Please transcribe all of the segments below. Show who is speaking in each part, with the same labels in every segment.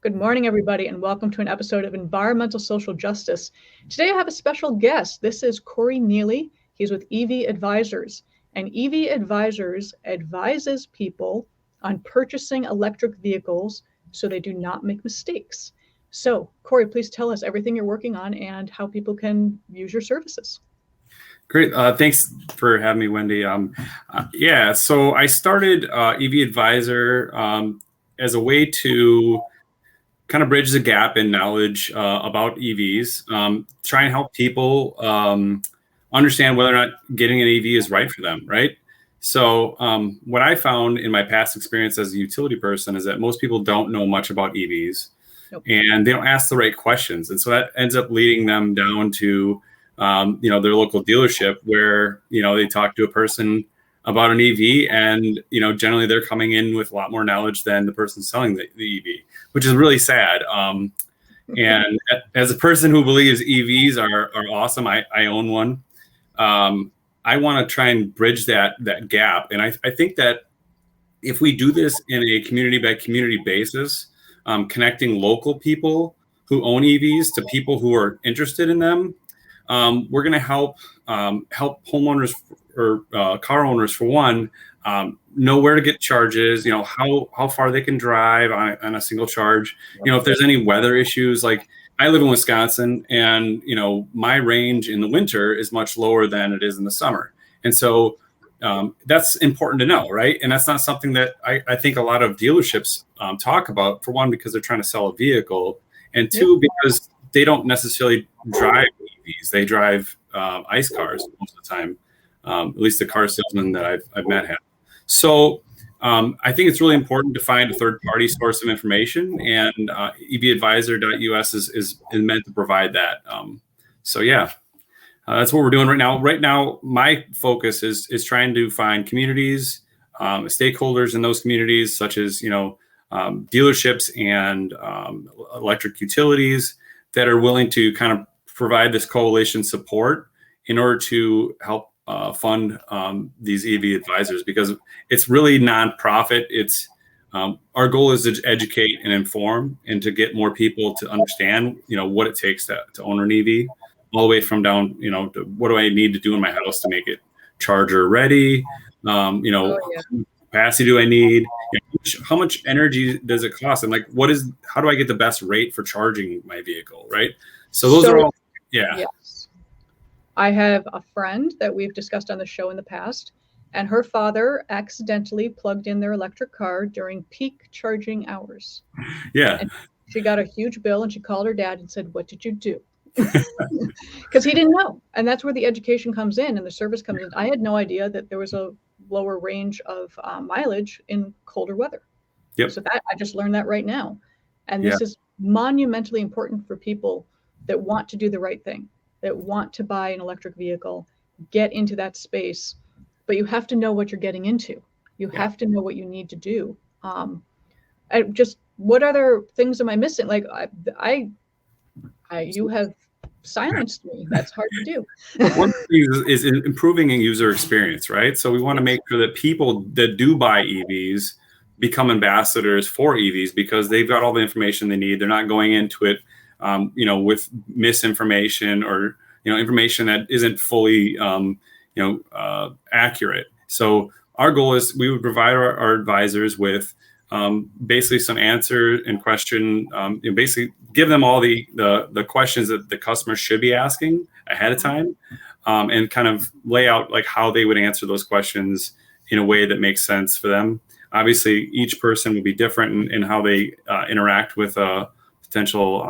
Speaker 1: Good morning, everybody, and welcome to an episode of Environmental Social Justice. Today I have a special guest. This is Cory Neely. He's with EV Advisors, and EV Advisors advises people on purchasing electric vehicles so they do not make mistakes. So, Cory, please tell us everything you're working on and how people can use your services.
Speaker 2: Great. Thanks for having me, Wendy. So I started EV Advisor as a way to kind of bridge the gap in knowledge about EVs, try and help people understand whether or not getting an EV is right for them, right? So what I found in my past experience as a utility person is that most people don't know much about EVs. Nope. And they don't ask the right questions. And so that ends up leading them down to their local dealership where, they talk to a person about an EV and, generally they're coming in with a lot more knowledge than the person selling the EV, which is really sad. And as a person who believes EVs are awesome, I own one. I want to try and bridge that gap. And I think that if we do this in a community by community basis, connecting local people who own EVs to people who are interested in them, we're going to help homeowners or car owners, for one, know where to get charges, how far they can drive on a single charge. If there's any weather issues, like I live in Wisconsin and, my range in the winter is much lower than it is in the summer. And so that's important to know, right? And that's not something that I think a lot of dealerships talk about, for one, because they're trying to sell a vehicle, and two, because they don't necessarily drive EVs. They drive ICE cars most of the time, at least the car salesmen that I've met have. So I think it's really important to find a third-party source of information, and evadvisor.us is meant to provide that. That's what we're doing right now. Right now, my focus is trying to find communities, stakeholders in those communities, such as dealerships and electric utilities that are willing to kind of provide this coalition support in order to help fund these EV advisors, because it's really nonprofit. It's our goal is to educate and inform and to get more people to understand, what it takes to own an EV, all the way from down, to what do I need to do in my house to make it charger ready? Capacity do I need? How much energy does it cost? And how do I get the best rate for charging my vehicle? Right. So those are all,
Speaker 1: Yes. I have a friend that we've discussed on the show in the past, and her father accidentally plugged in their electric car during peak charging hours.
Speaker 2: Yeah.
Speaker 1: And she got a huge bill and she called her dad and said, "What did you do?" Because he didn't know. And that's where the education comes in and the service comes in. I had no idea that there was a lower range of mileage in colder weather.
Speaker 2: Yep.
Speaker 1: So I just learned that right now. And this is monumentally important for people that want to do the right thing, that want to buy an electric vehicle, get into that space. But you have to know what you're getting into. You have to know what you need to do. What other things am I missing? Like you have silenced me. That's hard to do.
Speaker 2: One thing is improving a user experience, right? So we want to make sure that people that do buy EVs become ambassadors for EVs because they've got all the information they need. They're not going into it, with misinformation or, information that isn't fully, accurate. So our goal is we would provide our advisors with basically some answer and question, basically give them all the questions that the customer should be asking ahead of time, and kind of lay out like how they would answer those questions in a way that makes sense for them. Obviously, each person will be different in how they interact with a potential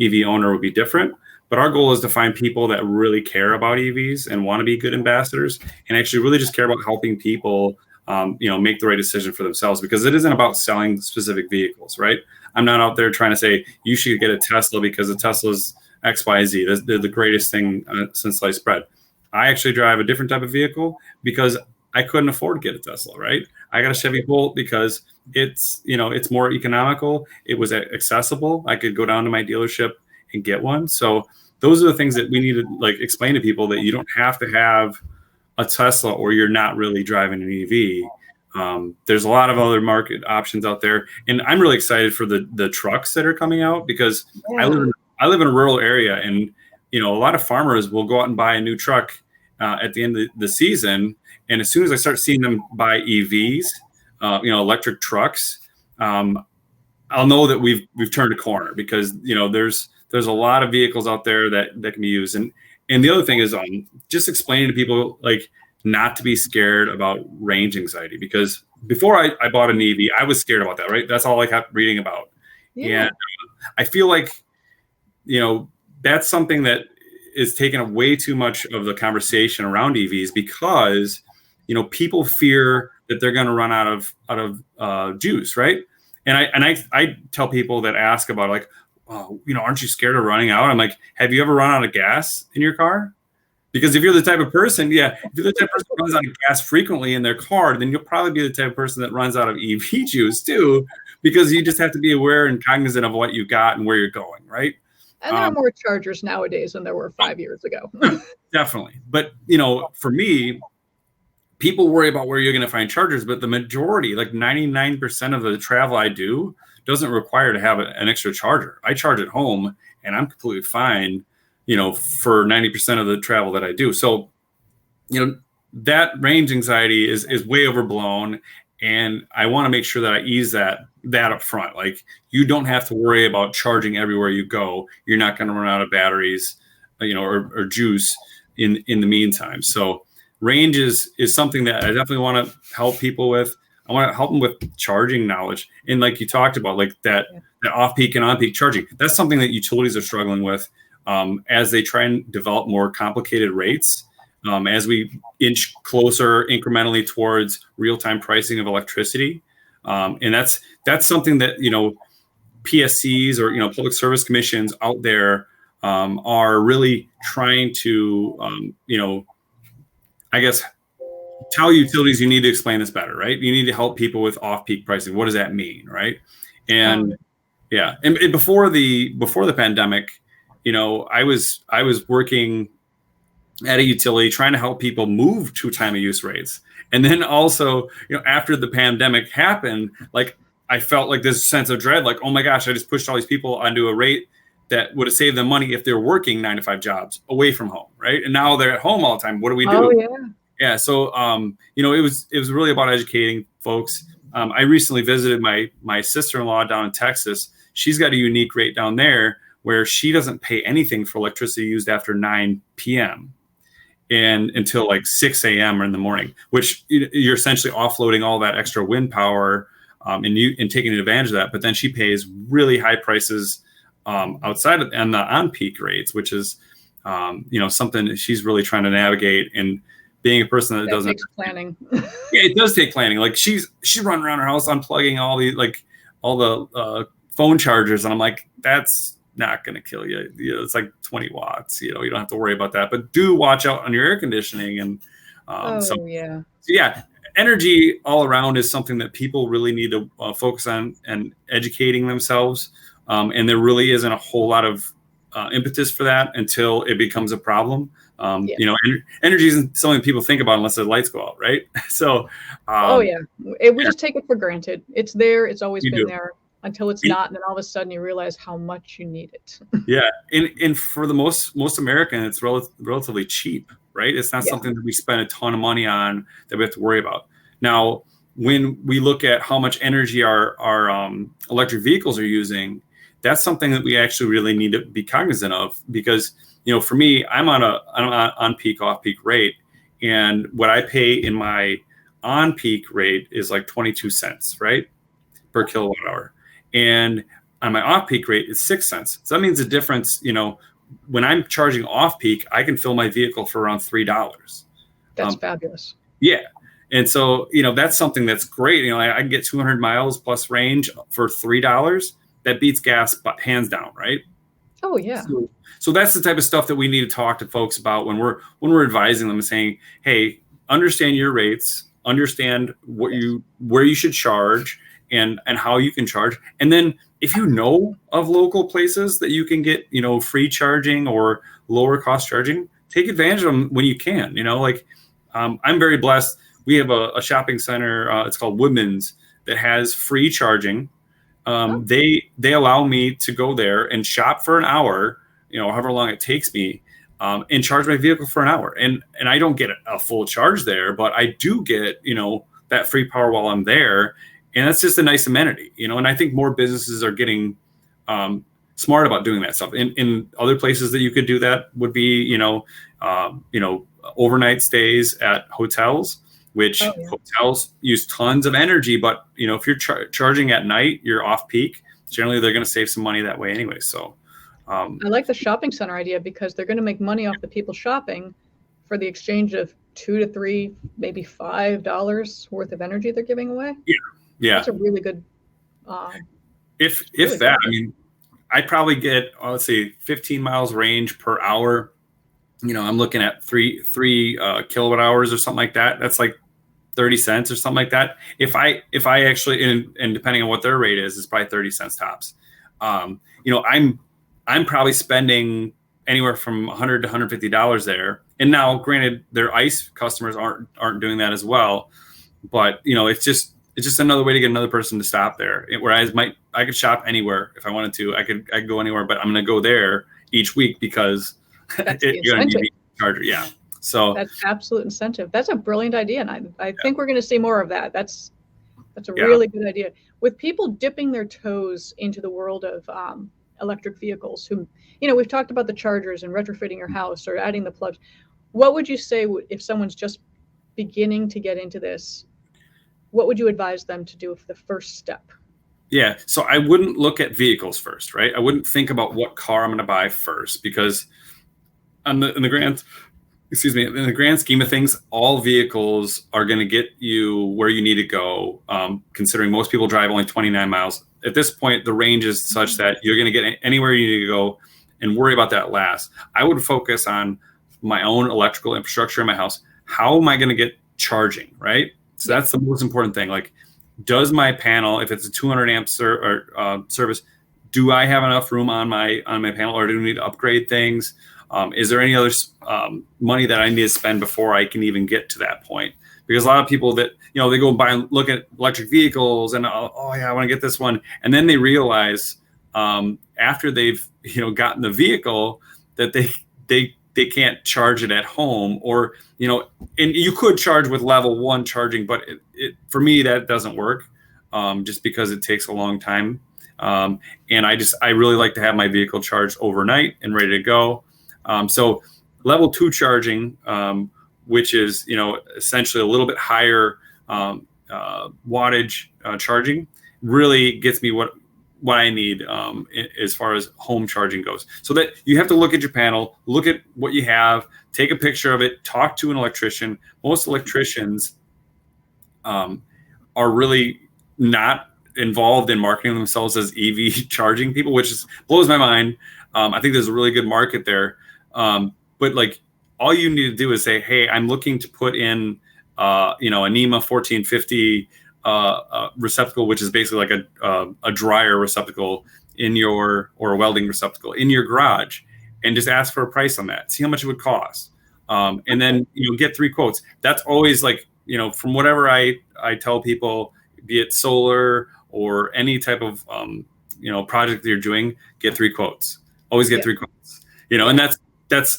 Speaker 2: EV owner will be different. But our goal is to find people that really care about EVs and want to be good ambassadors and actually really just care about helping people make the right decision for themselves, because it isn't about selling specific vehicles, right? I'm not out there trying to say you should get a Tesla because the Tesla's XYZ. They're the greatest thing since sliced bread. I actually drive a different type of vehicle because I couldn't afford to get a Tesla, right? I got a Chevy Bolt because it's more economical. It was accessible. I could go down to my dealership and get one. So those are the things that we need to explain to people, that you don't have to have a Tesla or you're not really driving an EV. There's a lot of other market options out there, and I'm really excited for the trucks that are coming out because I live
Speaker 1: Yeah.
Speaker 2: in I live in a rural area, and a lot of farmers will go out and buy a new truck at the end of the season, and as soon as I start seeing them buy EVs, electric trucks, um, I'll know that we've turned a corner because there's a lot of vehicles out there that can be used, and the other thing is just explaining to people like not to be scared about range anxiety because before I bought an EV, I was scared about that, right? That's all I kept reading about,
Speaker 1: Yeah.
Speaker 2: and I feel like that's something that is taking up way too much of the conversation around EVs because people fear that they're going to run out of juice, right? And I tell people that ask about like, oh, aren't you scared of running out? I'm like, have you ever run out of gas in your car? Because if you're the type of person, if you're the type of person who runs out of gas frequently in their car, then you'll probably be the type of person that runs out of EV juice too, because you just have to be aware and cognizant of what you got and where you're going, right?
Speaker 1: And there are more chargers nowadays than there were 5 years ago.
Speaker 2: Definitely. But, for me, people worry about where you're going to find chargers, but the majority, like 99% of the travel I do, doesn't require to have an extra charger. I charge at home and I'm completely fine, for 90% of the travel that I do. So, that range anxiety is way overblown. And I want to make sure that I ease that up front. Like you don't have to worry about charging everywhere you go. You're not going to run out of batteries, or juice in the meantime. So range is something that I definitely want to help people with. I want to help them with charging knowledge. And like you talked about, like that off-peak and on-peak charging, that's something that utilities are struggling with as they try and develop more complicated rates. As we inch closer incrementally towards real-time pricing of electricity. And that's something that, PSCs or, public service commissions out there are really trying to, I guess, tell utilities you need to explain this better, right? You need to help people with off-peak pricing. What does that mean, right? And and before the pandemic, I was working at a utility trying to help people move to time of use rates. And then also, after the pandemic happened, like I felt like this sense of dread, like, oh my gosh, I just pushed all these people onto a rate that would have saved them money if they're working 9 to 5 jobs away from home, right? And now they're at home all the time. What do we do?
Speaker 1: Oh yeah.
Speaker 2: Yeah. So it was really about educating folks. I recently visited my sister-in-law down in Texas. She's got a unique rate down there where she doesn't pay anything for electricity used after 9 p.m. and until like 6 a.m. or in the morning, which you're essentially offloading all that extra wind power and taking advantage of that. But then she pays really high prices outside of and the on-peak rates, which is something that she's really trying to navigate. And being a person that doesn't
Speaker 1: takes planning.
Speaker 2: it does take planning. Like she's running around her house unplugging all the phone chargers, and I'm like, that's not going to kill you. It's like 20 watts. You don't have to worry about that. But do watch out on your air conditioning and energy all around is something that people really need to focus on and educating themselves. And there really isn't a whole lot of impetus for that until it becomes a problem. Energy isn't something people think about unless the lights go out, right? So,
Speaker 1: we just take it for granted. It's there. It's always been there until it's not, and then all of a sudden you realize how much you need it.
Speaker 2: And for the most American, it's relatively cheap, right? It's not something that we spend a ton of money on that we have to worry about. Now, when we look at how much energy our electric vehicles are using, that's something that we actually really need to be cognizant of because, for me, I'm on on-peak, off-peak rate, and what I pay in my on-peak rate is like 22 cents, right, per kilowatt hour. And on my off-peak rate, it's 6 cents. So that means the difference, when I'm charging off-peak, I can fill my vehicle for around $3.
Speaker 1: That's fabulous.
Speaker 2: Yeah. And so, that's something that's great. I can get 200 miles plus range for $3. That beats gas, but hands down, right?
Speaker 1: Oh, yeah.
Speaker 2: So that's the type of stuff that we need to talk to folks about when we're advising them and saying, hey, understand your rates, understand where you should charge and how you can charge. And then if you know of local places that you can get, free charging or lower cost charging, take advantage of them when you can. I'm very blessed. we have a shopping center. It's called Woodman's that has free charging.
Speaker 1: Oh,
Speaker 2: They allow me to go there and shop for an hour, however long it takes me, and charge my vehicle for an hour. And I don't get a full charge there, but I do get that free power while I'm there, and that's just a nice amenity, And I think more businesses are getting smart about doing that stuff. In other places that you could do that would be overnight stays at hotels,
Speaker 1: oh
Speaker 2: which
Speaker 1: yeah.
Speaker 2: hotels use tons of energy. But if you're charging at night, you're off peak. Generally, they're going to save some money that way anyway. So,
Speaker 1: I like the shopping center idea because they're going to make money off the people shopping for the exchange of $2 to $3, maybe $5 worth of energy they're giving away.
Speaker 2: yeah,
Speaker 1: That's a really good.
Speaker 2: if
Speaker 1: really
Speaker 2: that,
Speaker 1: good.
Speaker 2: I mean, I probably get let's say 15 miles range per hour. I'm looking at three kilowatt hours or something like that. That's like 30 cents or something like that. If I actually, and depending on what their rate is, it's probably 30 cents tops. I'm probably spending anywhere from $100 to $150 there. And now, granted, their ICE customers aren't doing that as well, but it's just another way to get another person to stop there. Whereas I could shop anywhere if I wanted to. I could go anywhere, but I'm going to go there each week because
Speaker 1: That's the
Speaker 2: you're going to
Speaker 1: incentive.
Speaker 2: need a charger. Yeah. So
Speaker 1: That's absolute incentive. That's a brilliant idea, and I think we're going to see more of that. That's a
Speaker 2: yeah,
Speaker 1: really good idea. With people dipping their toes into the world of electric vehicles, who we've talked about the chargers and retrofitting your house or adding the plugs. What would you say if someone's just beginning to get into this? What would you advise them to do for the first step?
Speaker 2: Yeah. So I wouldn't look at vehicles first, right? I wouldn't think about what car I'm going to buy first because in the grand scheme of things, all vehicles are going to get you where you need to go. Considering most people drive only 29 miles at this point, the range is such that you're going to get anywhere you need to go, and worry about that last. I would focus on my own electrical infrastructure in my house. How am I going to get charging, right? So that's the most important thing. Like, does my panel, if it's a 200 amp service, do I have enough room on my panel, or do we need to upgrade things? Is there any other money that I need to spend before I can even get to that point? Because a lot of people that they go and look at electric vehicles and oh yeah, I want to get this one, and then they realize after they've gotten the vehicle that they can't charge it at home, or and you could charge with level 1 charging, but for me that doesn't work, just because it takes a long time, and I really like to have my vehicle charged overnight and ready to go. So level 2 charging, which is essentially a little bit higher wattage charging, really gets me what I need as far as home charging goes. So that you have to look at your panel, look at what you have, take a picture of it, talk to an electrician. Most electricians are really not involved in marketing themselves as EV charging people, which blows my mind. I think there's a really good market there. But like, all you need to do is say, hey, I'm looking to put in, a NEMA 1450 receptacle, which is basically like a dryer receptacle or a welding receptacle in your garage, and just ask for a price on that. See how much it would cost. And then, get 3 quotes. That's always like, from whatever I tell people, be it solar or any type of, project that you're doing, get 3 quotes. Always get 3 quotes, and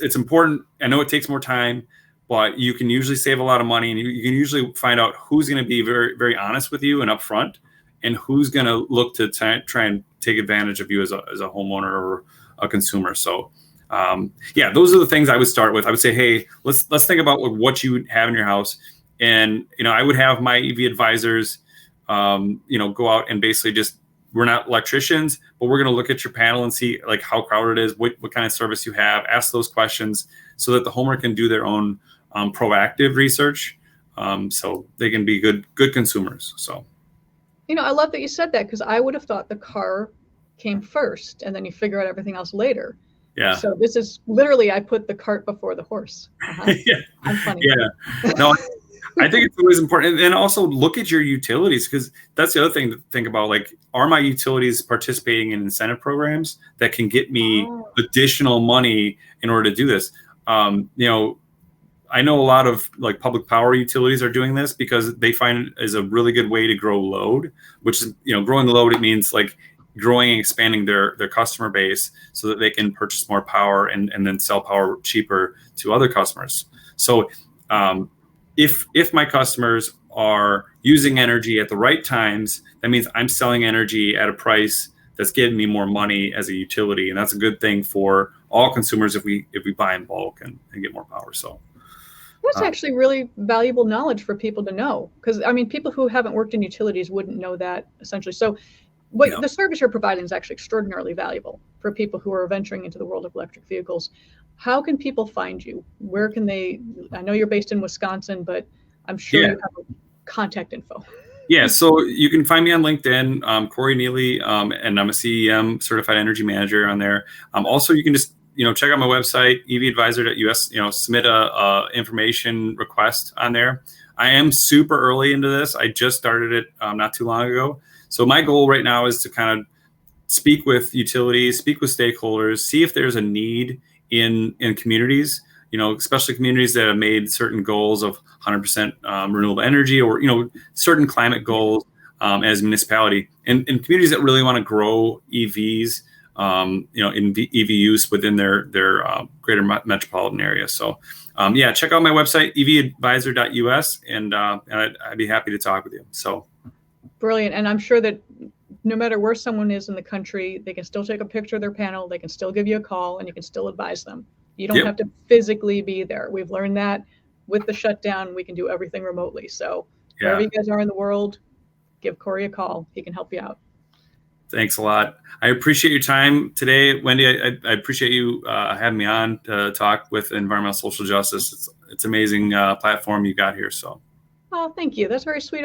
Speaker 2: it's important. I know it takes more time, but you can usually save a lot of money, and you can usually find out who's going to be very, very honest with you and upfront, and who's going to look to try and take advantage of you as a homeowner or a consumer. So, those are the things I would start with. I would say, hey, let's think about what you have in your house, and I would have my EV advisors, go out and basically we're not electricians, but we're going to look at your panel and see like how crowded it is, what kind of service you have, ask those questions so that the homeowner can do their own proactive research, so they can be good consumers. So,
Speaker 1: I love that you said that, because I would have thought the car came first and then you figure out everything else later.
Speaker 2: yeah.
Speaker 1: So this is literally, I put the cart before the horse.
Speaker 2: Yeah.
Speaker 1: I'm funny.
Speaker 2: Yeah. No, I think it's always important. And also look at your utilities, because that's the other thing to think about. Like, are my utilities participating in incentive programs that can get me additional money in order to do this? I I know a lot of like public power utilities are doing this because they find it is a really good way to grow load, which is, growing the load. It means like growing and expanding their customer base so that they can purchase more power and then sell power cheaper to other customers. So if my customers are using energy at the right times, that means I'm selling energy at a price that's giving me more money as a utility, and that's a good thing for all consumers if we buy in bulk and get more power. So
Speaker 1: that's actually really valuable knowledge for people to know, because I mean, people who haven't worked in utilities wouldn't know that essentially. So what the service you're providing is actually extraordinarily valuable for people who are venturing into the world of electric vehicles. How can people find you? Where can they? I know you're based in Wisconsin, but I'm sure you have contact info.
Speaker 2: Yeah, so you can find me on LinkedIn, Cory Neely, and I'm a CEM, Certified Energy Manager, on there. Also, you can just check out my website, evadvisor.us. Submit a information request on there. I am super early into this. I just started it not too long ago. So my goal right now is to kind of speak with utilities, speak with stakeholders, see if there's a need in communities, especially communities that have made certain goals of 100% renewable energy, or, certain climate goals as a municipality, and communities that really want to grow EVs, in EV use within their greater metropolitan area. So check out my website, evadvisor.us, and I'd be happy to talk with you. So
Speaker 1: brilliant. And I'm sure that no matter where someone is in the country, they can still take a picture of their panel, they can still give you a call, and you can still advise them. You don't have to physically be there. We've learned that with the shutdown, we can do everything remotely. So wherever you guys are in the world, give Cory a call. He can help you out.
Speaker 2: Thanks a lot. I appreciate your time today, Wendy. I appreciate you having me on to talk with environmental social justice. It's amazing platform you got here. So.
Speaker 1: Oh, thank you. That's very sweet of